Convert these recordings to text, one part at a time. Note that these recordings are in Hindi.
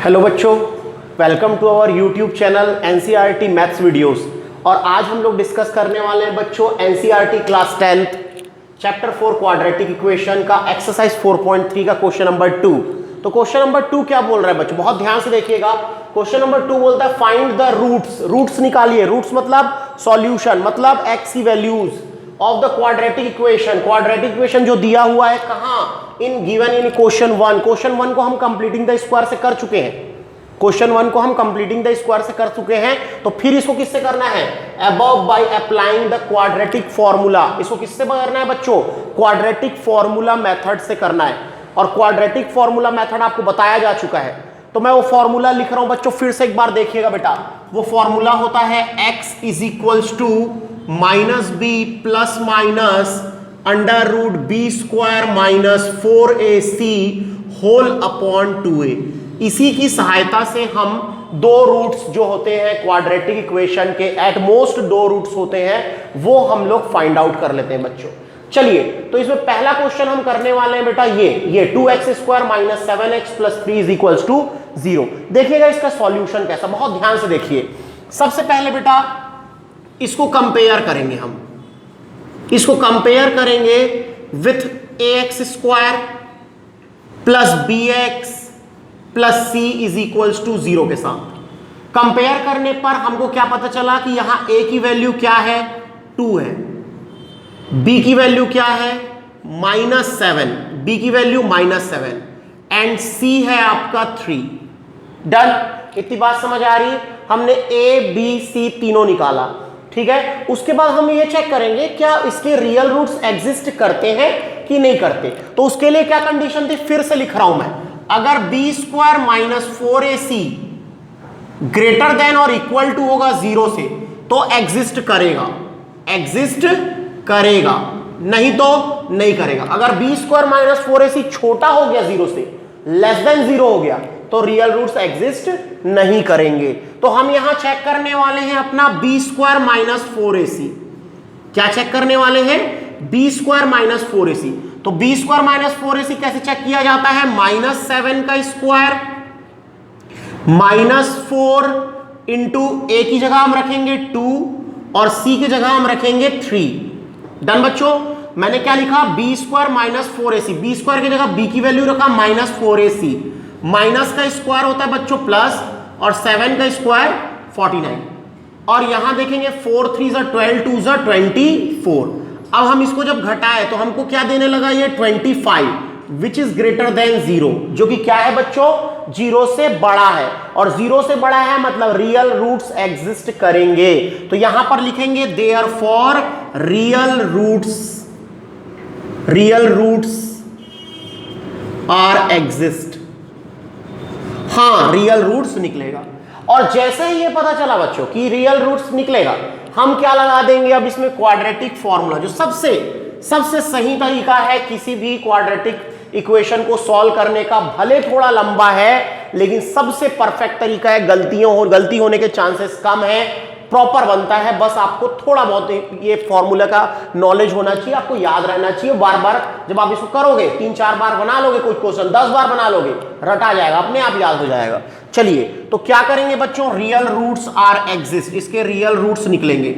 हेलो बच्चों, welcome to our YouTube channel NCERT maths videos. और आज हम लोग डिस्कस करने वाले हैं बच्चों NCERT class 10 chapter 4 quadratic equation का एक्सरसाइज 4.3 का क्वेश्चन नंबर 2। तो क्वेश्चन नंबर 2 क्या बोल रहा है बच्चों, बहुत ध्यान से देखिएगा। क्वेश्चन नंबर 2 बोलता है फाइंड द रूट्स। रूट्स निकालिए। रूट्स मतलब सॉल्यूशन, मतलब एक्स की values of the quadratic equation. Quadratic equation जो दिया हुआ है कहां, in given in question 1। Question 1 को हम कंप्लीटिंग द स्क्वायर से कर चुके हैं। क्वेश्चन 1 को हम कंप्लीटिंग द स्क्वायर से कर चुके हैं, तो फिर इसको किससे करना है, above by applying the quadratic formula. इसको किससे करना है बच्चों, क्वाड्रेटिक फॉर्मूला मेथड से करना है। और क्वाड्रेटिक फॉर्मूला मेथड आपको बताया जा चुका है, तो मैं वो फॉर्मूला लिख रहा हूं बच्चों, फिर से एक बार देखिएगा बेटा। वो फॉर्मूला होता है x is equals to minus B plus minus under root B square minus 4ac whole upon 2a। इसी की सहायता से हम दो रूट्स जो होते हैं क्वाड्रेटिक इक्वेशन के, एट मोस्ट दो रूट्स होते हैं, वो हम लोग फाइंड आउट कर लेते हैं बच्चों। चलिए, तो इसमें पहला क्वेश्चन हम करने वाले हैं बेटा ये 2x square minus 7x plus 3 is equals to 0। देखिएगा इसका सॉल्यूशन कैसा, बहुत ध्यान से देखिए। सबसे पहले बेटा इसको कंपेयर करेंगे हम, इसको कंपेयर करेंगे with ax square plus bx plus c is equals to 0 के साथ। कंपेयर करने पर हमको क्या पता चला कि यहां a की वैल्यू क्या है, 2 है, b की वैल्यू क्या है, -7, b की वैल्यू -7 एंड c है आपका 3। डन, इतनी बात समझ आ रही है। हमने a b c तीनों निकाला, ठीक है। उसके बाद हम ये चेक करेंगे क्या इसके रियल रूट्स एग्जिस्ट करते हैं कि नहीं करते। तो उसके लिए क्या कंडीशन थी, फिर से लिख रहा हूं मैं। अगर B square minus 4ac greater than और इक्वल टू होगा 0 से, तो एग्जिस्ट करेगा, एग्जिस्ट करेगा, नहीं तो नहीं करेगा। अगर बी स्क्वायर माइनस 4ac छोटा हो गया 0 से, लेस देन 0 हो गया, तो रियल रूट्स एग्जिस्ट नहीं करेंगे। तो हम यहां चेक करने वाले हैं अपना बी स्क्वायर माइनस 4ac। क्या चेक करने वाले हैं, बी स्क्वायर माइनस 4ac। तो बी स्क्वायर माइनस 4ac कैसे चेक किया जाता है, -7 का स्क्वायर -4 इंटू a की जगह हम रखेंगे 2 और c की जगह हम रखेंगे 3। डन बच्चों, मैंने क्या लिखा, B square minus 4ac, B square की जगह b की वैल्यू रखा -4ac। माइनस का स्क्वायर होता है बच्चों प्लस, और 7 का स्क्वायर 49। और यहां देखेंगे 4 3 12 2 24। अब हम इसको जब घटाए तो हमको क्या देने लगा, ये 25 विच इज ग्रेटर देन 0, जो कि क्या है बच्चों, 0 से बड़ा है। और 0 से बड़ा है मतलब रियल रूट्स एग्जिस्ट करेंगे। तो यहां पर लिखेंगे therefore real roots are exist. हाँ, रियल रूट्स निकलेगा। और जैसे ही ये पता चला बच्चों कि रियल रूट्स निकलेगा, हम क्या लगा देंगे अब इसमें, क्वाड्रेटिक फॉर्मूला, जो सबसे सही तरीका है किसी भी क्वाड्रेटिक इक्वेशन को सॉल्व करने का। भले थोड़ा लंबा है, लेकिन सबसे परफेक्ट तरीका है। गलती होने के चांसेस कम है, प्रॉपर बनता है। बस आपको थोड़ा बहुत ये फॉर्मूला का नॉलेज होना चाहिए, आपको याद रहना चाहिए। बार बार जब आप इसको करोगे, 3-4 बार बना लोगे, कोई क्वेश्चन 10 बार बना लोगे, रटा जाएगा, अपने आप याद हो जाएगा। चलिए, तो क्या करेंगे बच्चों, रियल रूट्स आर एग्जिस्ट, इसके रियल रूट्स निकलेंगे।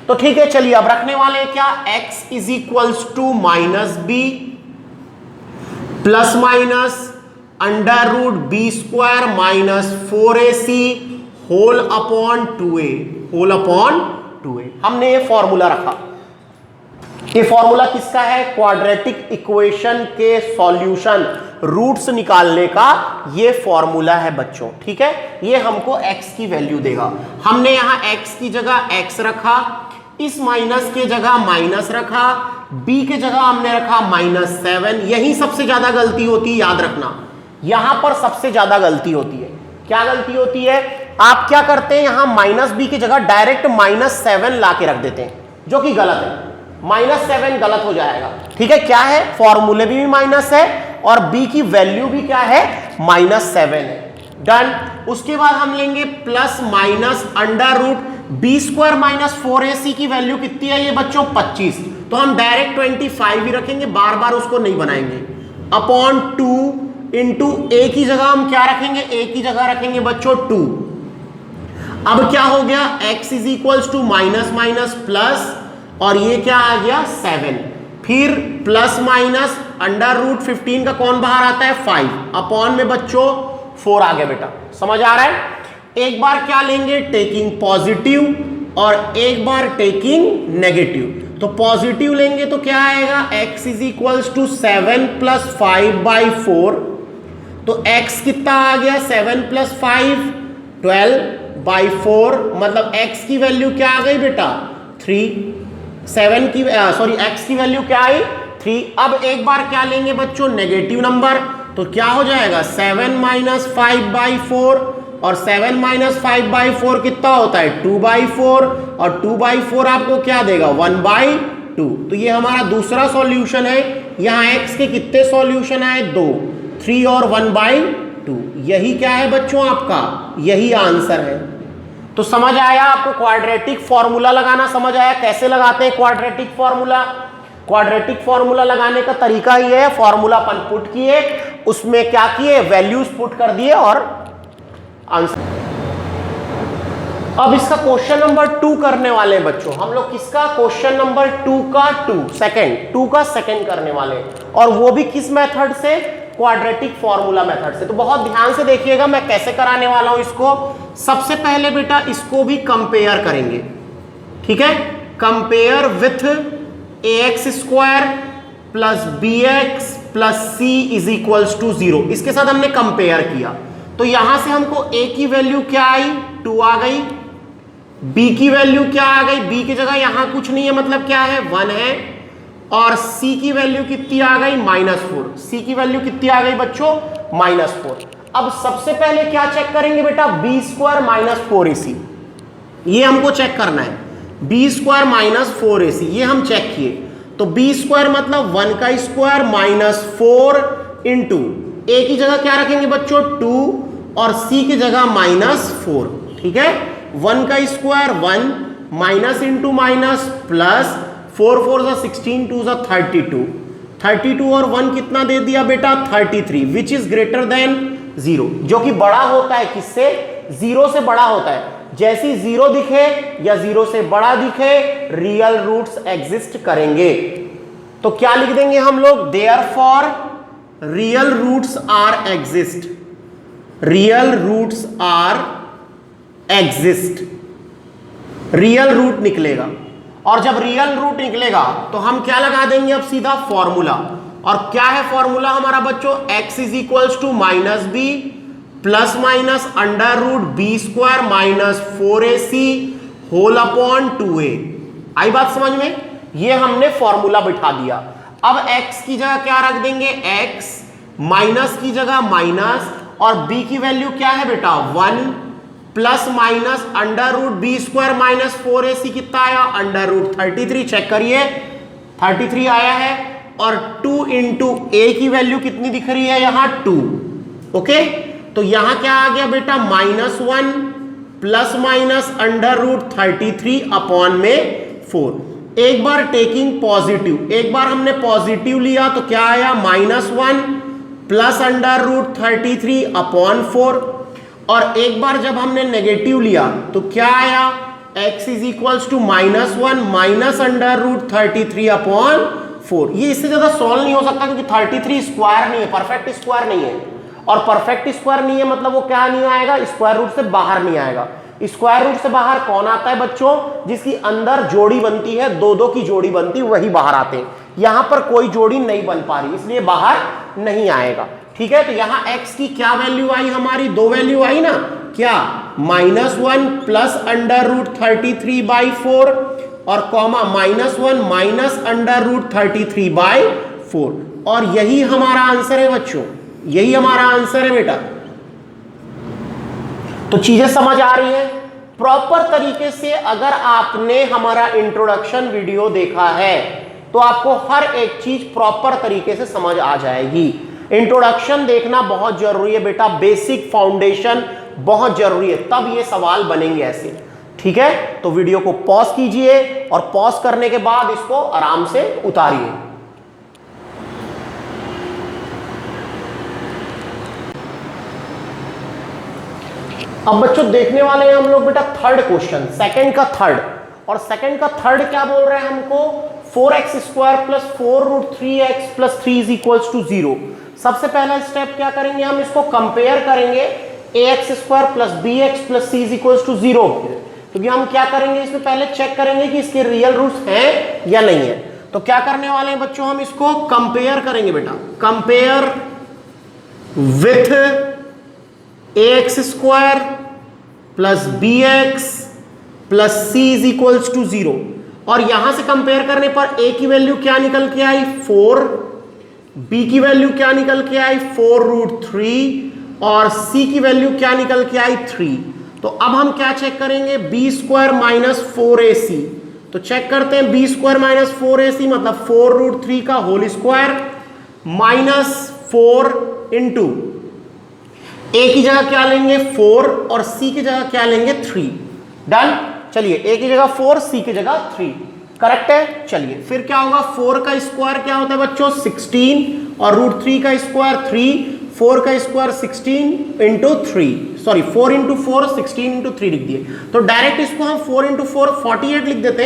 तो ठीक है, चलिए अब रखने वाले हैं क्या, x is equals to minus B plus minus under root B square minus 4ac whole upon 2a, whole upon 2a। हमने ये फॉर्मूला रखा। ये फॉर्मूला किसका है, क्वाड्रेटिक इक्वेशन के सॉल्यूशन, रूट्स निकालने का ये फॉर्मूला है बच्चों, ठीक है। ये हमको x की वैल्यू देगा। हमने यहां x की जगह x रखा, इस माइनस के जगह माइनस रखा, b के जगह हमने रखा -7। यही सबसे ज्यादा गलती होती है, याद रखना, यहां पर सबसे ज्यादा गलती होती है। क्या गलती होती है, आप क्या करते हैं, यहां -b की जगह डायरेक्ट -7 ला के रख देते हैं, जो कि गलत है। -7 गलत हो जाएगा, ठीक है। क्या है, फॉर्मूले भी माइनस है और b की वैल्यू भी क्या है, -7 है। डन। उसके बाद हम लेंगे plus minus under root B square minus 4ac की वैल्यू कितनी है ये बच्चों, 25। तो हम डायरेक्ट 25 ही रखेंगे, बार बार उसको नहीं बनाएंगे, अपॉन 2 इंटू ए की जगह हम क्या रखेंगे, ए की जगह रखेंगे बच्चों 2। अब क्या हो गया, x is equals to minus minus plus, और ये क्या आ गया 7, फिर प्लस माइनस अंडर रूट 15 का कौन बाहर आता है 5, अपॉन में बच्चों 4 आ गया। बेटा समझ आ रहा है। एक बार क्या लेंगे, टेकिंग पॉजिटिव और एक बार टेकिंग नेगेटिव। तो पॉजिटिव लेंगे तो क्या आएगा, x is equals to 7 plus 5/4। तो x कितना आ गया, 7 प्लस 5 12/4, मतलब x की वैल्यू क्या आ गई बेटा 3। 7 की x की वैल्यू क्या आई 3। अब एक बार क्या लेंगे बच्चों, नेगेटिव नंबर, तो क्या हो जाएगा 7 माइनस 5/4, और 7 माइनस 5/4 कितना होता है 2/4, और 2/4 आपको क्या देगा 1/2। तो ये हमारा दूसरा सॉल्यूशन है। यहाँ x के कितने सॉल्यूशन आए 2, 3 और 1/2। यही क्या है बच्चों आपका, यही आंसर है। तो समझ आया आपको, क्वाड्रेटिक फॉर्मूला लगाना समझ आया, कैसे लगाते हैं क्वाड्रेटिक फॉर्मूला। क्वाड्रेटिक फॉर्मूला लगाने का तरीका ये है, फॉर्मूला अपन पुट किए, उसमें क्या किए वैल्यूज पुट कर दिए और आंसर। अब इसका क्वेश्चन नंबर 2 करने वाले हैं बच्चों हम लोग। किसका, क्वेश्चन नंबर 2 का 2 का सेकंड करने वाले, और वो भी किस मेथड से, क्वाड्रेटिक फॉर्मूला मेथड से। तो बहुत ध्यान से देखिएगा मैं कैसे कराने वाला हूं इसको। सबसे पहले बेटा इसको भी कंपेयर करेंगे, ठीक है। Compare with ax square plus bx plus c is equals to 0। इसके साथ हमने कंपेयर किया, तो यहां से हमको a की वैल्यू क्या आई 2 आ गई, b की वैल्यू क्या आ गई, b की जगह यहां कुछ नहीं है मतलब क्या है 1 है, और c की वैल्यू कितनी आ गई -4। c की वैल्यू कितनी आ गई बच्चों -4। अब सबसे पहले क्या चेक करेंगे बेटा, b स्क्वायर माइनस 4ac, ये हमको चेक करना है। b स्क्वायर माइनस 4ac ये हम चेक किए, तो b स्क्वायर मतलब 1 का स्क्वायर -4 इंटू a की जगह क्या रखेंगे बच्चों 2, और c की जगह -4, ठीक है। 1 का square 1, minus into minus plus, 4 4 16, 2 32, 32 और 1 कितना दे दिया बेटा 33, विच इज ग्रेटर देन 0, जो कि बड़ा होता है किससे, 0 से बड़ा होता है। जैसी 0 दिखे या 0 से बड़ा दिखे रियल रूट्स एग्जिस्ट करेंगे। तो क्या लिख देंगे हम लोग, therefore real roots are exist, real roots are exist, real root निकलेगा। और जब रियल रूट निकलेगा तो हम क्या लगा देंगे अब सीधा फॉर्मूला, और क्या है फॉर्मूला हमारा बच्चों, x is equals to -b plus minus under root b square minus 4ac whole upon 2a। आई बात समझ में, ये हमने फॉर्मूला बिठा दिया। अब x की जगह क्या रख देंगे x, माइनस की जगह माइनस, और b की वैल्यू क्या है बेटा 1 plus minus under root b square minus 4ac कितना आया अंडर रूट 33, चेक करिए 33 आया है, और 2 इंटू a की वैल्यू कितनी दिख रही है यहां 2, ओके। तो यहां क्या आ गया बेटा -1 plus minus under root 33 upon में 4। एक बार टेकिंग पॉजिटिव, एक बार हमने पॉजिटिव लिया तो क्या आया -1 प्लस अंडर रूट 33 अपॉन 4, और एक बार जब हमने नेगेटिव लिया तो क्या आया x is equals to -1 minus under root 33 upon 4। ये इससे ज्यादा सॉल्व नहीं हो सकता क्योंकि 33 स्क्वायर नहीं है, परफेक्ट स्क्वायर नहीं है, और परफेक्ट स्क्वायर नहीं है मतलब वो क्या नहीं आएगा, स्क्वायर रूट से बाहर नहीं आएगा। स्क्वायर रूट से बाहर कौन आता है बच्चों, जिसकी अंदर जोड़ी बनती है, 2 की जोड़ी बनती है, वही बाहर आते हैं। यहां पर कोई जोड़ी नहीं बन पा रही इसलिए बाहर नहीं आएगा, ठीक है। तो यहां x की क्या वैल्यू आई हमारी, 2 वैल्यू आई ना, क्या -1 प्लस अंडर रूट 33/4 और कॉमा -1 माइनस अंडर रूट 33/4, और यही हमारा आंसर है बच्चों, यही हमारा आंसर है बेटा। तो चीजें समझ आ रही हैं प्रॉपर तरीके से। अगर आपने हमारा इंट्रोडक्शन वीडियो देखा है तो आपको हर एक चीज प्रॉपर तरीके से समझ आ जाएगी। इंट्रोडक्शन देखना बहुत जरूरी है बेटा, बेसिक फाउंडेशन बहुत जरूरी है, तब ये सवाल बनेंगे ऐसे, ठीक है। तो वीडियो को पॉज कीजिए और पॉज करने के बाद इसको आराम से उतारिए। अब बच्चों देखने वाले हैं हम लोग बेटा थर्ड क्वेश्चन, सेकंड का थर्ड। और सेकंड का थर्ड क्या बोल रहे हैं हमको, 4x square plus 4√3x plus 3 is equals to 0। सबसे पहला स्टेप क्या करेंगे, हम इसको कंपेयर करेंगे ax square plus bx plus c is equals to 0। क्योंकि हम क्या करेंगे, इसमें पहले चेक करेंगे कि इसके रियल रूट्स हैं या नहीं है। तो क्या करने वाले हैं बच्चों, हम इसको कंपेयर करेंगे बेटा, compare with ax square plus bx plus c is equals to 0। और यहां से कंपेयर करने पर a की वैल्यू क्या निकल के आई 4, b की वैल्यू क्या निकल के आई 4√3 और c की वैल्यू क्या निकल के आई 3। तो अब हम क्या चेक करेंगे, b स्क्वायर माइनस 4ac। तो चेक करते हैं b स्क्वायर माइनस 4ac मतलब 4√3 का whole square minus 4 into a की जगह क्या लेंगे 4 और c की जगह क्या लेंगे 3। डन। चलिए a की जगह 4, c की जगह 3, करेक्ट है। चलिए फिर क्या होगा, 4 का स्क्वायर क्या होता है बच्चों 16 और √3 का स्क्वायर 3, 4 का square 16 into 3, sorry 4 into 4 16 into 3 लिख दिए। तो डायरेक्ट इसको हम 4 इंटू 4 48 लिख देते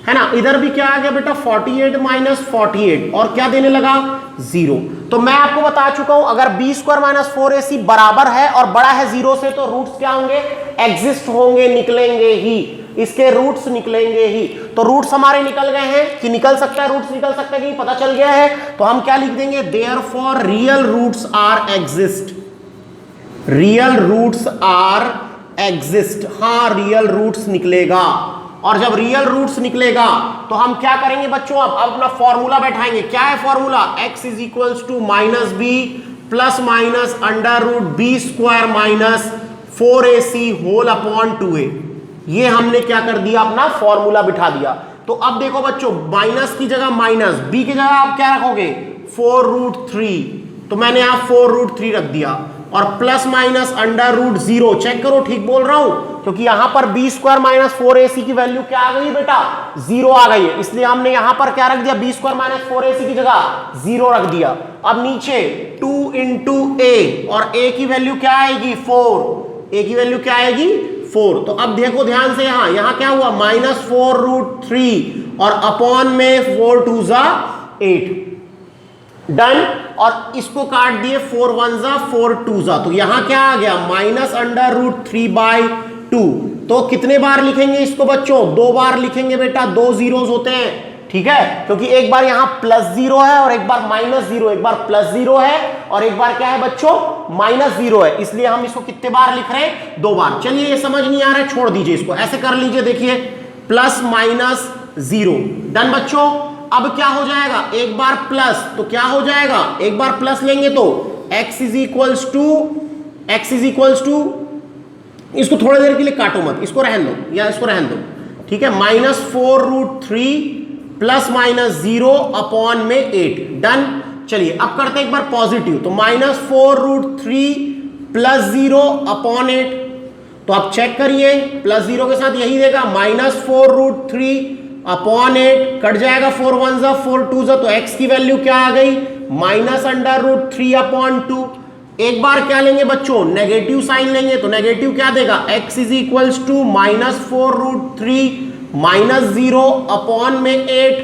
है ना। इधर भी क्या आ गया बेटा 48 माइनस 48 और क्या देने लगा 0। तो मैं आपको बता चुका हूं अगर b स्क्वायर माइनस 4ac बराबर है और बड़ा है 0 से तो रूट्स क्या होंगे, एग्जिस्ट होंगे, निकलेंगे ही, इसके रूट्स निकलेंगे ही। तो रूट्स हमारे निकल गए हैं कि निकल सकता है, रूट्स निकल सकता है कि पता चल गया है। तो हम क्या लिख देंगे, therefore real roots are exist, real roots are exist. हाँ रियल रूट्स निकलेगा। और जब रियल रूट्स निकलेगा तो हम क्या करेंगे बच्चों, अब अपना फॉर्मूला बैठाएंगे। क्या है formula, x is equals to minus B plus minus under root B square minus 4ac whole upon 2a। ये हमने क्या कर दिया, अपना फॉर्मूला बिठा दिया। तो अब देखो बच्चों, माइनस की जगह माइनस, b की जगह आप क्या रखोगे 4√3, तो मैंने यहां 4√3 रख दिया। और plus minus under root 0, check करो ठीक बोल रहा हूं, क्योंकि यहां पर b स्क्वायर माइनस 4ac की वैल्यू क्या आ गई बेटा 0 आ गई है, इसलिए हमने यहां पर क्या रख दिया, b स्क्वायर माइनस 4ac की जगह 0 रख दिया। अब नीचे 2 इंटू a, और a की वैल्यू क्या आएगी 4, a की वैल्यू क्या आएगी 4। तो अब देखो ध्यान से, यहां क्या हुआ माइनस 4√3 और अपॉन में 4 2 जा 8, डन। और इसको काट दिए 4 1 जा 4 2 जा, तो यहां क्या आ गया माइनस अंडर रूट 3/2। तो कितने बार लिखेंगे इसको बच्चों, 2 बार लिखेंगे बेटा, 2 जीरोस होते हैं, ठीक है, क्योंकि एक बार यहां प्लस 0 है और एक बार माइनस 0, एक बार प्लस 0 है और एक बार क्या है बच्चों माइनस 0 है, इसलिए हम इसको कितने बार लिख रहे हैं 2 बार। चलिए ये समझ नहीं आ रहा है, छोड़ दीजिए इसको, ऐसे कर लीजिए, देखिए प्लस माइनस 0, डन बच्चों। अब क्या हो जाएगा, एक बार प्लस तो क्या हो जाएगा, एक बार प्लस लेंगे तो x इज इक्वल्स टू, इसको थोड़ी देर के लिए काटो मत, इसको रहने दो या इसको रहने दो, ठीक है, माइनस 4√3 प्लस माइनस 0 अपॉन में 8, डन। चलिए अब करते हैं एक बार पॉजिटिव, तो माइनस 4√3 प्लस 0 अपॉन 8। तो आप चेक करिए, प्लस 0 के साथ यही देगा माइनस 4√3 अपॉन 8, कट जाएगा 4 1 जा 4 2 जा, तो x की वैल्यू क्या आ गई माइनस अंडर रूट 3 अपॉन 2। एक बार क्या लेंगे बच्चों, नेगेटिव साइन लेंगे, तो नेगेटिव क्या देगा x is equals to minus 4√3 minus 0 upon में 8।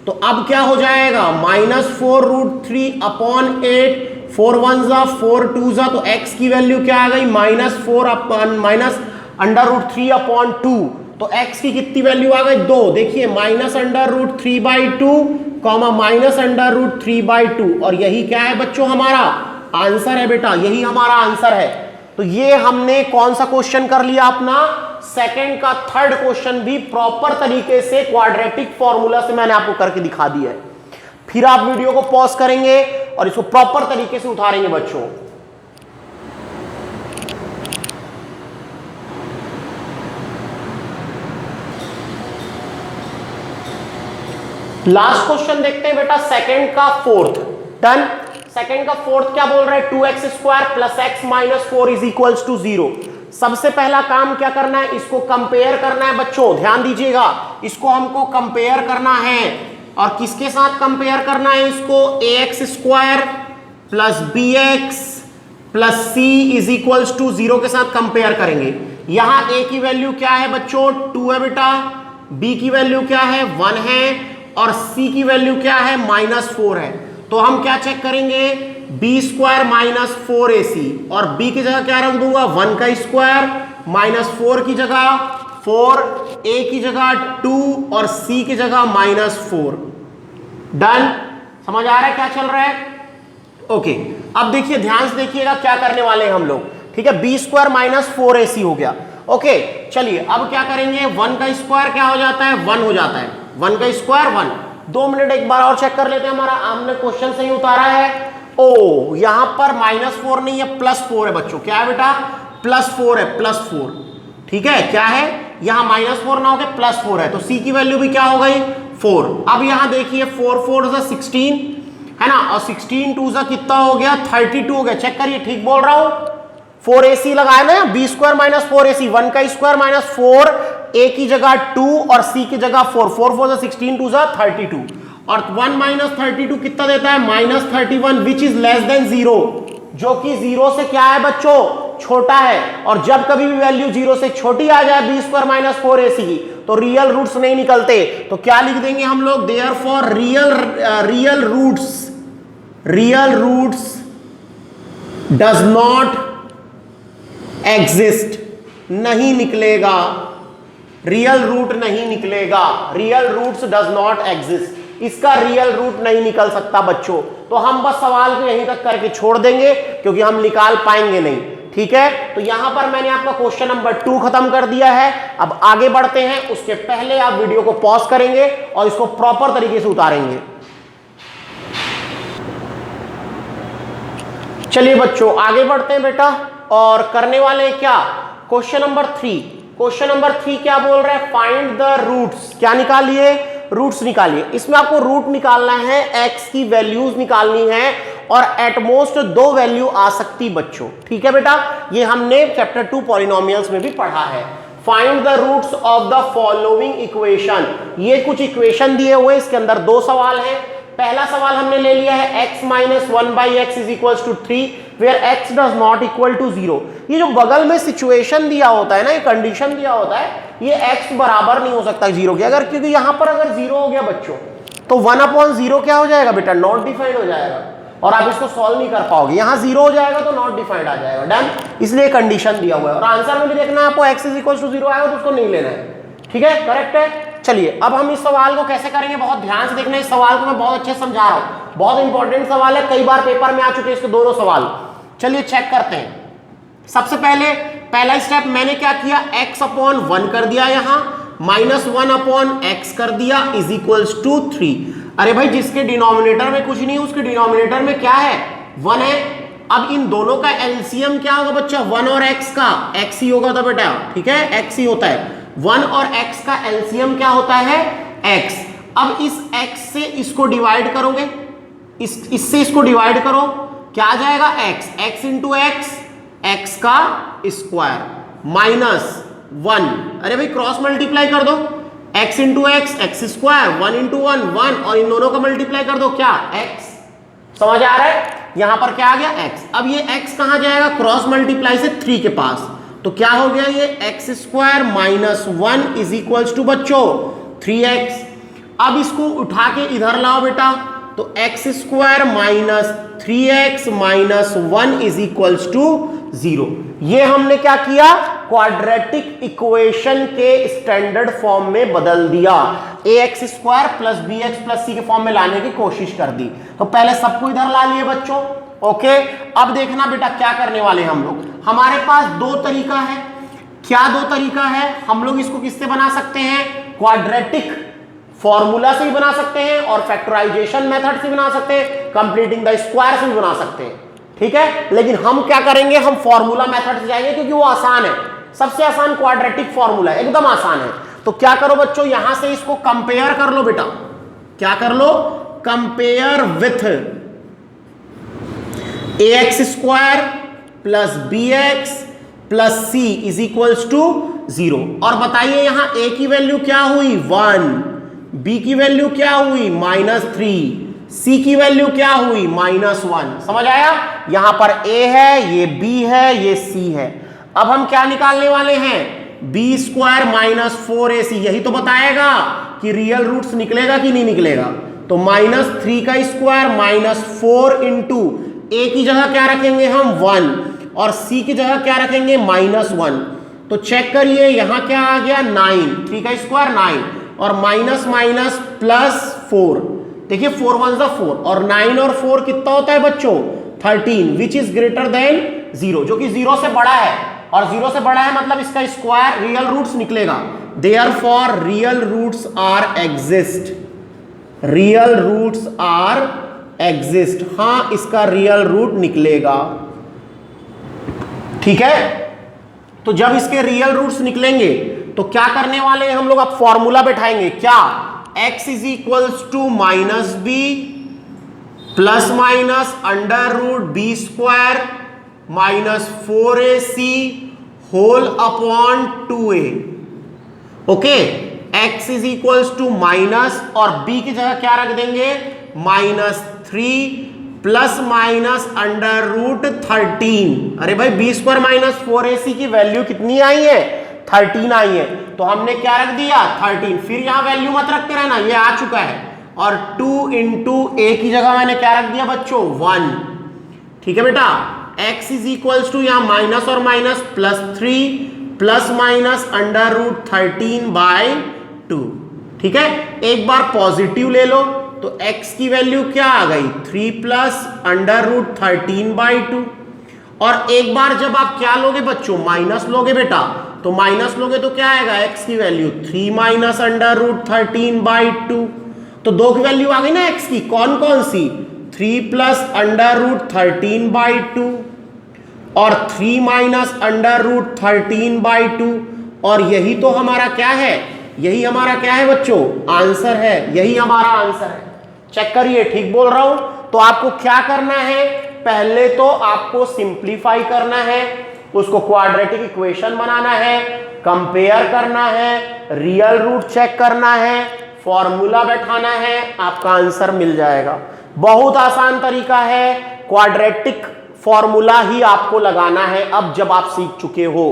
तो अब क्या हो जाएगा माइनस 4√3 अपॉन 8, 4 1 जा 4 2 जा, तो x की वैल्यू क्या आ गई minus 4 upon minus under root 3 upon 2। तो x की कितनी वैल्यू आ गई 2, देखिए minus under root 3/2 comma minus under root 3/2, और यही क्या है बच्चों हमारा आंसर है बेटा, यही हमारा आंसर है। तो ये हमने कौन सा क्वेश्चन कर लिया अपना, सेकंड का थर्ड क्वेश्चन भी प्रॉपर तरीके से क्वाड्रेटिक फॉर्मूला से मैंने आपको करके दिखा दिया है। फिर आप वीडियो को पॉज करेंगे और इसको प्रॉपर तरीके से उतारेंगे बच्चों। लास्ट क्वेश्चन देखते हैं बेटा, सेकंड का फोर्थ, डन। सेकंड का फोर्थ क्या बोल रहा है, 2x square plus x minus 4 is equals to 0। सबसे पहला काम क्या करना है, इसको कंपेयर करना है बच्चों, ध्यान दीजिएगा, इसको हमको कंपेयर करना है। और किसके साथ कंपेयर करना है इसको, ax square plus bx plus C is equals to 0 के साथ कंपेयर करेंगे। यहां ए की वैल्यू क्या है बच्चों 2 है बेटा, बी की वैल्यू क्या है 1 है और सी की वैल्यू क्या है -4 है। तो हम क्या चेक करेंगे बी स्क्वायर -4ac और बी की जगह क्या रख दूंगा 1 का स्क्वायर -4 की जगह 4, ए की जगह 2 और सी की जगह -4। डन, समझ आ रहा है क्या चल रहा है? ओके, अब देखिए ध्यान से देखिएगा क्या करने वाले हैं हम लोग, ठीक है। बी स्क्वायर -4ac हो गया। ओके चलिए अब क्या करेंगे 1 का स्क्वायर क्या हो जाता है 1 हो जाता है, 1 का स्क्वायर 1। 2 मिनट एक बार और चेक कर लेते हैं हमारा हमने क्वेश्चन सही उतारा है। ओ यहां पर -4 नहीं है +4 है बच्चों। क्या है बेटा +4 है, +4 ठीक है। क्या है यहां -4 ना होकर +4 है तो सी की वैल्यू भी क्या हो गई 4। अब यहां देखिए 4 4 16 है ना और 16 2 कितना हो गया 32 हो गया। चेक करिए ठीक बोल रहा हूं 4ac लगाए ना, बी स्क्वायर -4ac 1 का स्क्वायर -4 a की जगह 2 और c की जगह 4 4 4 16 2 32 और 1 32 कितना देता है -31 विच इज लेस देन 0 जो कि 0 से क्या है बच्चों छोटा है। और जब कभी भी वैल्यू 0 से छोटी आ जाए बी स्क्वायर -4ac की तो रियल रूट्स नहीं निकलते। तो क्या लिख देंगे हम लोग therefore real roots does not exist, नहीं निकलेगा, रियल रूट नहीं निकलेगा, real roots does not exist, इसका रियल रूट नहीं निकल सकता बच्चों। तो हम बस सवाल को यहीं तक करके छोड़ देंगे क्योंकि हम निकाल पाएंगे नहीं, ठीक है। तो यहां पर मैंने आपका क्वेश्चन नंबर 2 खत्म कर दिया है। अब आगे बढ़ते हैं, उसके पहले आप वीडियो को पॉज करेंगे और इसको प्रॉपर तरीके से उतारेंगे। चलिए बच्चों आगे बढ़ते हैं बेटा और करने वाले क्या क्वेश्चन नंबर 3। क्वेश्चन नंबर 3 क्या बोल रहा है फाइंड द रूट्स। क्या निकालिए रूट्स निकालिए। इसमें आपको रूट निकालना है, x की वैल्यूज निकालनी है और एटमोस्ट 2 वैल्यू आ सकती बच्चों, ठीक है बेटा। ये हमने चैप्टर 2 पॉलिनोमियल्स में भी पढ़ा है। Find the roots of the following equation. ये कुछ इक्वेशन दिए हुए, इसके अंदर 2 सवाल हैं। पहला सवाल हमने ले लिया है x - 1/x = 3 where x does not equal to 0। ये जो बगल में सिचुएशन दिया होता है ना, ये कंडीशन दिया होता है, ये x बराबर नहीं हो सकता 0 के। अगर क्योंकि यहां पर अगर 0 हो गया बच्चों तो 1/0 क्या हो जाएगा बेटा नॉट डिफाइंड हो जाएगा और आप इसको सॉल्व नहीं कर पाओगे। यहां 0 हो जाएगा तो नॉट डिफाइंड आ जाएगा। डन, इसलिए कंडीशन दिया हुआ है और आंसर में भी देखना है आपको x = 0 आएगा तो उसको नहीं लेना है, ठीक है, करेक्ट है। चलिए अब हम इस सवाल को कैसे करेंगे बहुत ध्यान से देखना। इस सवाल को मैं बहुत अच्छे से समझा रहा हूं, बहुत इंपॉर्टेंट सवाल है, कई बार पेपर में आ चुके हैं इसके दोनों सवाल। चलिए चेक करते हैं। सबसे पहले पहला स्टेप मैंने क्या किया x/1 कर दिया, यहां -1/x कर दिया = 3। अरे भाई जिसके डिनोमिनेटर में कुछ नहीं है उसके डिनोमिनेटर में क्या है 1 है। अब इन दोनों का एलसीएम क्या होगा बच्चा 1 और x का x ही होगा तो बेटा, ठीक है, x ही होता है। 1 और x का एलसीएम क्या होता है x। अब इस x से इसको डिवाइड करोगे, इससे इसको डिवाइड करो, क्या आ जाएगा x इंटू x का स्क्वायर -1। अरे भाई क्रॉस मल्टीप्लाई कर दो, x into x square 1 into 1 1 और इन दोनों का मल्टीप्लाई कर दो क्या x। समझ आ रहा है यहां पर क्या आ गया x। अब ये x कहां जाएगा क्रॉस मल्टीप्लाई से 3 के पास, तो क्या हो गया ये x² -1 = बच्चों 3x। अब इसको उठा के इधर लाओ बेटा तो x² -3x -1 = 0। ये हमने क्या किया क्वाड्रेटिक इक्वेशन के स्टैंडर्ड फॉर्म में बदल दिया, ax² + bx + c के फॉर्म में लाने की कोशिश कर दी। तो पहले सबको इधर ला लिए बच्चों, ओके। अब देखना बेटा क्या करने वाले हम लोग, हमारे पास 2 तरीका है। क्या 2 तरीका है, हम लोग इसको किससे बना सकते हैं क्वाड्रेटिक फॉर्मूला से भी बना सकते हैं और फैक्टराइजेशन मेथड से बना सकते हैं, कंप्लीटिंग द स्क्वायर से भी बना सकते हैं, ठीक है। लेकिन हम क्या करेंगे हम फॉर्मूला मेथड से जाएंगे क्योंकि वो आसान है, सबसे आसान क्वाड्रेटिक फॉर्मूला है, एकदम आसान है। तो क्या करो बच्चों यहां से इसको कंपेयर कर लो बेटा, क्या कर लो compare with ax² + bx + c = 0। और बताइए यहां a की वैल्यू क्या हुई 1, b की वैल्यू क्या हुई -3, सी की वैल्यू क्या हुई -1, समझ आया। यहां पर ए है, ये बी है, ये सी है। अब हम क्या निकालने वाले हैं, बी स्क्वायर -4ac। यही तो बताएगा कि रियल रूट्स निकलेगा कि नहीं निकलेगा। तो -3 का स्क्वायर -4 इंटू ए की जगह क्या रखेंगे हम 1 और सी की जगह क्या रखेंगे -1। तो चेक करिए यहां क्या आ गया 9, 3 का स्क्वायर 9 और माइनस माइनस प्लस 4। देखिए 4 1 जा 4 और 9 और 4 कितना होता है बच्चों 13, विच इज ग्रेटर देन 0, जो कि 0 से बड़ा है। और 0 से बड़ा है मतलब इसका स्क्वायर रियल रूट्स निकलेगा। Therefore real roots are exist, real roots are exist. हां इसका रियल रूट निकलेगा, ठीक है। तो जब इसके रियल रूट्स निकलेंगे तो क्या करने वाले हैं हम लोग, अब फॉर्मूला बैठाएंगे क्या, x is equals to minus B plus minus under root B square -4ac whole upon 2a। Okay, x is equals to minus और b की जगह क्या रख देंगे -3 प्लस माइनस अंडर रूट 13। अरे भाई बी स्क्वायर -4ac की वैल्यू कितनी आई है 13 आई है, तो हमने क्या रख दिया 13। फिर यहां वैल्यू मत रखते रहना, ये आ चुका है। और 2 इंटू ए की जगह मैंने क्या रख दिया बच्चों 1, ठीक है बेटा। x इज इक्वल्स टू यहां माइनस और minus +3 plus minus under root 13/2, ठीक है। एक बार पॉजिटिव ले लो तो x की वैल्यू क्या आ गई 3 प्लस अंडर रूट 13/2। और एक बार जब आप क्या लोगे बच्चों माइनस लोगे बेटा, तो माइनस लोगे तो क्या आएगा x की वैल्यू 3 माइनस अंडर रूट 13/2। तो दो की वैल्यू आ गई ना x की, कौन कौन सी 3 प्लस अंडर रूट 13/2 और 3 माइनस अंडर रूट 13/2। और यही तो हमारा क्या है, यही हमारा क्या है बच्चों आंसर है, यही हमारा आंसर है। चेक करिए ठीक बोल रहा हूं। तो आपको क्या करना है, पहले तो आपको सिंप्लीफाई करना है, उसको क्वाड्रेटिक इक्वेशन बनाना है, कंपेयर करना है, रियल रूट चेक करना है, फॉर्मूला बैठाना है, आपका आंसर मिल जाएगा। बहुत आसान तरीका है, क्वाड्रेटिक फॉर्मूला ही आपको लगाना है। अब जब आप सीख चुके हो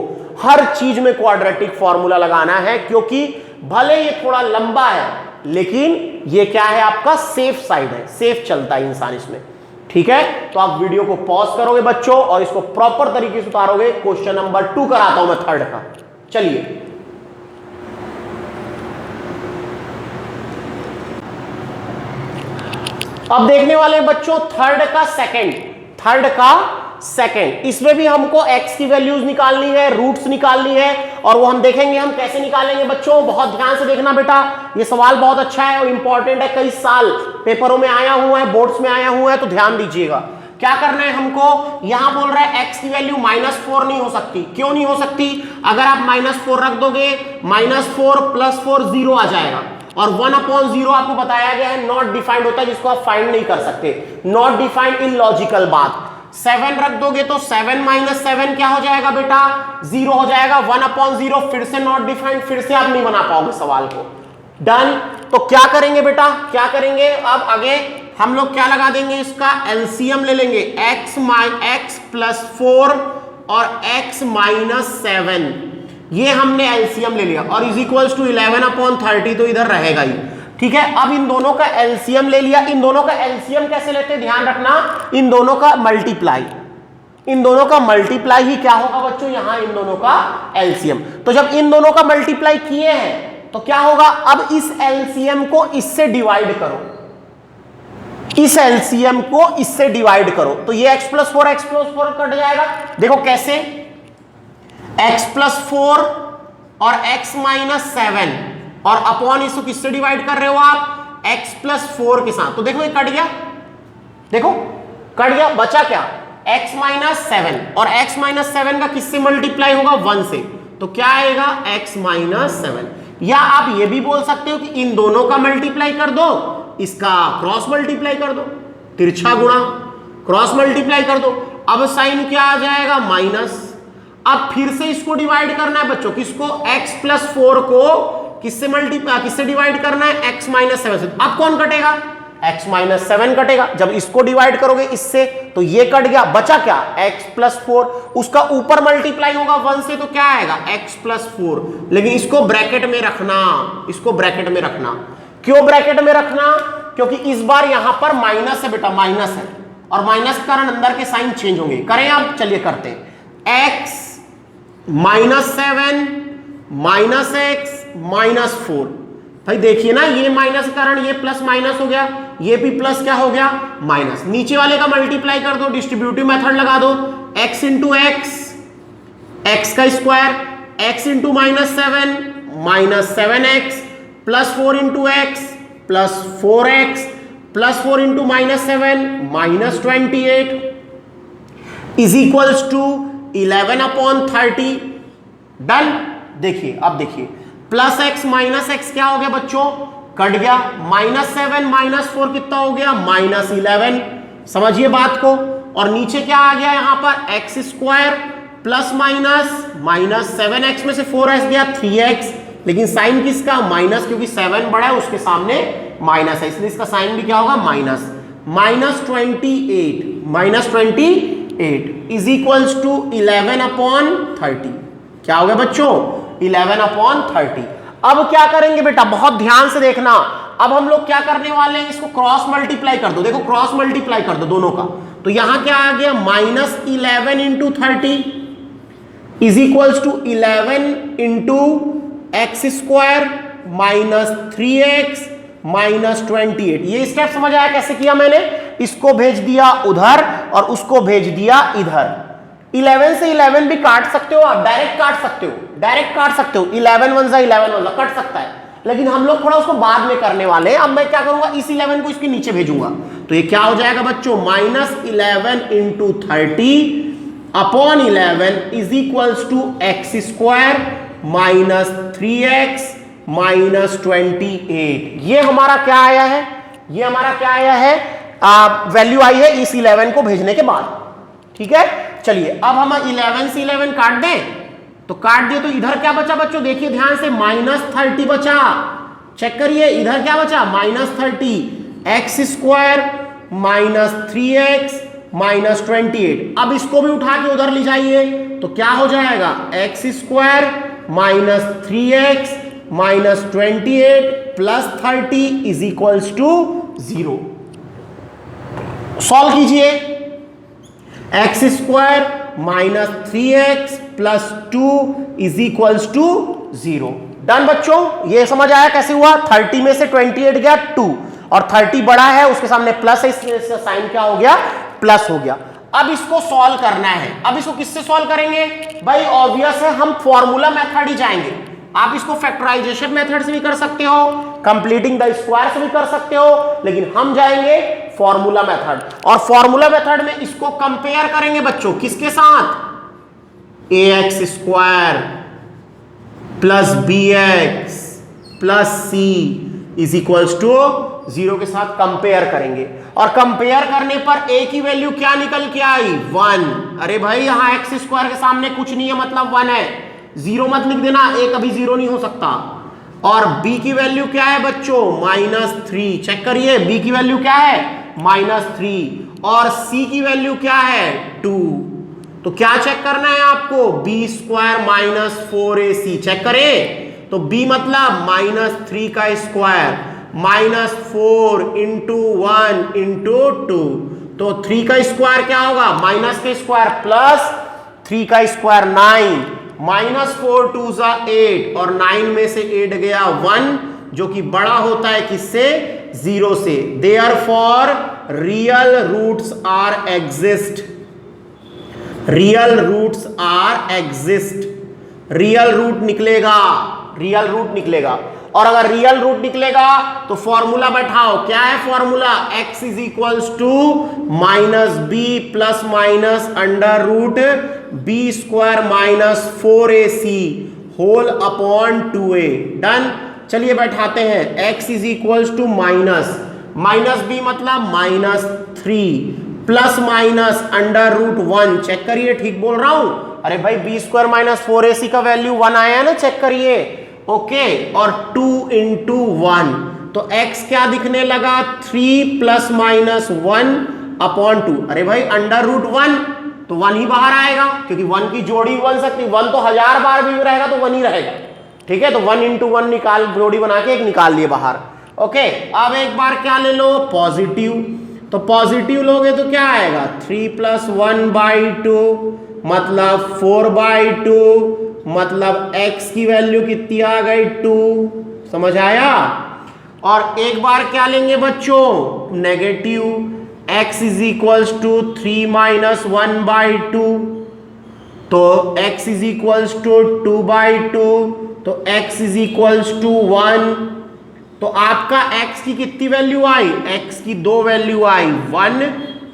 हर चीज में क्वाड्रेटिक फॉर्मूला लगाना है, क्योंकि भले ये थोड़ा लंबा है लेकिन ये क्या है आपका सेफ साइड है, सेफ चलता है इंसान इसमें, ठीक है। तो आप वीडियो को पॉज करोगे बच्चों और इसको प्रॉपर तरीके से उतारोगे। क्वेश्चन नंबर 2 कराता हूं मैं थर्ड का, चलिए। अब देखने वाले बच्चों थर्ड का सेकंड, इसमें भी हमको x की वैल्यूज निकालनी है, रूट्स निकालनी है, और वो हम देखेंगे हम कैसे निकालेंगे बच्चों। बहुत ध्यान से देखना बेटा, ये सवाल बहुत अच्छा है और इंपॉर्टेंट है, कई साल पेपरों में आया हुआ है, बोर्ड्स में आया हुआ है, तो ध्यान दीजिएगा। क्या करना है हमको, यहां बोल रहा है x की वैल्यू -4 नहीं हो सकती। क्यों नहीं हो सकती, अगर आप -4 रख दोगे -4 + 4 0 आ जाएगा, और 1/0 आपको बताया गया है नॉट डिफाइंड होता है, जिसको आप फाइंड नहीं कर सकते, नॉट डिफाइंड इन लॉजिकल बात। 7 रख दोगे तो 7 - 7 क्या हो जाएगा बेटा 0 हो जाएगा। 1/0 फिर से नॉट डिफाइंड, फिर से आप नहीं बना पाओगे सवाल को। डन। तो क्या करेंगे बेटा, क्या करेंगे, अब आगे हम लोग क्या लगा देंगे, इसका एलसीएम ले लेंगे, x + 4 और x - 7, ये हमने एलसीएम ले लिया, और इज इक्वल्स टू 11/30 तो इधर रहेगा ही, ठीक है। अब इन दोनों का एलसीएम ले लिया। इन दोनों का एलसीएम कैसे लेते हैं ध्यान रखना, इन दोनों का मल्टीप्लाई, इन दोनों का मल्टीप्लाई ही क्या होगा बच्चों, यहां इन दोनों का एलसीएम। तो जब इन दोनों का मल्टीप्लाई किए हैं तो क्या होगा, अब इस एलसीएम को इससे डिवाइड करो, इस एलसीएम को इससे डिवाइड करो, तो ये x + 4 कट जाएगा। देखो कैसे, x + 4 और x - 7 और अपॉन इसको किससे डिवाइड कर रहे हो आप, x + 4 के साथ। तो देखो ये कट गया, देखो कट गया, बचा क्या x - 7, और x - 7 का किससे मल्टीप्लाई होगा 1 से, तो क्या आएगा x - 7। या आप ये भी बोल सकते हो कि इन दोनों का मल्टीप्लाई कर दो, इसका क्रॉस मल्टीप्लाई कर दो, तिरछा गुणा क्रॉस मल्टीप्लाई कर दो, अब साइन क्या आ जाएगा माइनस। अब फिर से इसको डिवाइड करना है बच्चों, किसको, x + 4 को किससे डिवाइड करना है, x - 7 से। अब कौन कटेगा, x माइनस 7 कटेगा। जब इसको डिवाइड करोगे इससे तो ये कट गया, बचा क्या x प्लस 4, उसका ऊपर मल्टीप्लाई होगा 1 से तो क्या आएगा x प्लस 4। लेकिन इसको ब्रैकेट में रखना, इसको ब्रैकेट में रखना। क्यों ब्रैकेट में रखना? क्योंकि इस बार यहां पर माइनस है बेटा, माइनस है, और माइनस के कारण अंदर के साइन चेंज होंगे। करें आप, चलिए करते हैं। x minus 7 minus x minus 4। भाई देखिए ना, ये माइनस के कारण ये प्लस माइनस हो गया, ये भी प्लस क्या हो गया माइनस। नीचे वाले का मल्टीप्लाई कर दो, डिस्ट्रीब्यूटिव मेथड लगा दो। x इंटू एक्स, एक्स का square, x into minus 7 minus 7x plus 4 into x plus 4x plus 4 into minus 7 minus 28 is equals to 11 upon 30। Done. देखिए अब देखिए, प्लस एक्स माइनस एक्स क्या हो गया बच्चों, कट गया। माइनस 7 माइनस 4 कितना हो गया, माइनस 11। समझिए बात को। और नीचे क्या आ गया यहां पर, x square plus minus minus 7x में से 4x गया 3x, लेकिन साइन किसका माइनस, क्योंकि 7 बड़ा है उसके सामने माइनस है, इसलिए इसका साइन भी क्या होगा minus. Minus 28, minus 28 is equals to 11 upon 30। क्या हो गया बच्चों, 11 अपॉन 30। अब क्या करेंगे बेटा, बहुत ध्यान से देखना। अब हम लोग क्या करने वाले हैं, इसको क्रॉस मल्टीप्लाई कर दो। देखो क्रॉस मल्टीप्लाई कर दो दोनों का, तो यहां क्या आ गया, minus 11 into 30 is equals to 11 into x square minus 3x minus 28। ये स्टेप समझ आया कैसे किया मैंने? इसको भेज दिया उधर और उसको भेज दिया इधर। 11 से 11 भी काट सकते हो आप, डायरेक्ट काट सकते हो, डायरेक्ट काट सकते हो। 11 वन जा 11 वन जा कट सकता है, लेकिन हम लोग थोड़ा उसको बाद में करने वाले हैं। अब मैं क्या करूंगा, इस 11 को इसके नीचे भेजूंगा, तो ये क्या हो जाएगा बच्चों, minus 11 into 30 upon 11 is equals to x square minus 3x minus 28। ये हमारा क्या आया है, ये हमारा क्या आया है, वैल्यू आई है इस 11 को भेजने के बाद। ठीक है, चलिए अब हम 11 से 11 काट दें, तो काट दिए तो इधर क्या बचा बच्चों, देखिए ध्यान से, माइनस 30 बचा। चेक करिए इधर क्या बचा, minus 30, x square minus 3x minus 28। अब इसको भी उठा के उधर ले जाइए, तो क्या हो जाएगा, X square minus 3x minus 28 plus 30 is equals to 0। Solve कीजिए, X square minus 3x plus 2 is equals to 0। Done बच्चों, ये समझ आया कैसे हुआ। 30 में से 28 गया 2, और 30 बड़ा है उसके सामने प्लस है, इसलिए इसका साइन क्या हो गया, प्लस हो गया। अब इसको सॉल्व करना है। अब इसको किससे सॉल्व करेंगे भाई, ऑब्वियस है हम फॉर्मूला मेथड ही जाएंगे। आप इसको फैक्टराइजेशन मेथड से भी कर सकते हो, कंप्लीटिंग द स्क्वायर से भी कर सकते हो, लेकिन हम जाएंगे फॉर्मूला मेथड। और फॉर्मूला मेथड में इसको कंपेयर करेंगे बच्चों किसके साथ, ax square plus bx plus c is equals to 0 के साथ कंपेयर करेंगे। और कंपेयर करने पर a की वैल्यू क्या निकल के आई, 1। अरे भाई यहां एक्स स्क्वायर के सामने कुछ नहीं है, मतलब 1 है, 0 मत लिख देना, a कभी 0 नहीं हो सकता। और b की वैल्यू क्या है बच्चों, माइनस 3। चेक करिए b की वैल्यू क्या है, माइनस 3, और c की वैल्यू क्या है, 2। तो क्या चेक करना है आपको, b square minus 4ac। Check करें तो b मतलब माइनस 3 का स्क्वायर माइनस 4 इंटू 1 इंटू 2, तो 3 का स्क्वायर क्या होगा, माइनस का स्क्वायर प्लस 3 का स्क्वायर 9, माइनस 4 2 जा 8, और 9 में से 8 गया 1, जो कि बड़ा होता है किससे, 0 से। Therefore real roots are exist, real roots are exist. Real root निकलेगा, रियल रूट निकलेगा। और अगर रियल रूट निकलेगा तो फॉर्मूला बैठाओ, क्या है formula, x is equals to minus B plus minus under root B square minus 4ac whole upon 2a। Done. चलिए बैठाते हैं, x is equals to minus b मतलब minus 3 plus minus under root 1। Check करिए ठीक बोल रहा हूं, अरे भाई बी स्क्वायर माइनस 4ac का वैल्यू 1 आया है ना, चेक करिए। ओके, और 2 इंटू 1 तो x क्या दिखने लगा 3 प्लस माइनस 1 अपॉन 2। अरे भाई अंडर रूट 1 तो 1 ही बाहर आएगा क्योंकि 1 की जोड़ी बन सकती, 1 तो 1000 बार भी रहेगा तो 1 ही रहेगा। ठीक है, तो 1 इंटू 1 निकाल, जोड़ी बना के एक निकाल लिए बाहर। ओके, अब एक बार क्या ले लो पॉजिटिव, तो पॉजिटिव लोगे तो क्या आएगा 3 प्लस 1/2 मतलब 4/2 मतलब x की वैल्यू कितनी आ गई 2। समझ आया। और एक बार क्या लेंगे बच्चों negative, x is equals to 3 minus 1/2 तो x इज इक्वल्स टू 2/2 तो x इज इक्वल्स टू 1। तो आपका x की कितनी वैल्यू आई, x की दो वैल्यू आई 1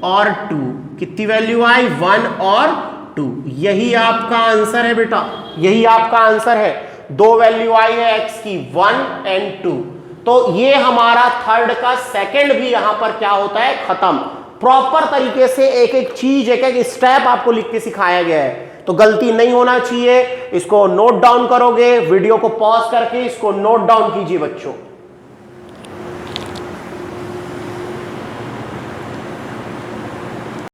और 2। कितनी वैल्यू आई 1 और 2। यही आपका आंसर है बेटा, यही आपका आंसर है। दो वैल्यू आई है x की 1 एंड 2। तो ये हमारा थर्ड का सेकंड भी यहां पर क्या होता है खत्म। प्रॉपर तरीके से एक एक चीज एक एक स्टेप आपको लिख के सिखाया गया है, तो गलती नहीं होना चाहिए। इसको नोट डाउन करोगे, वीडियो को पॉज करके इसको नोट डाउन कीजिए बच्चों।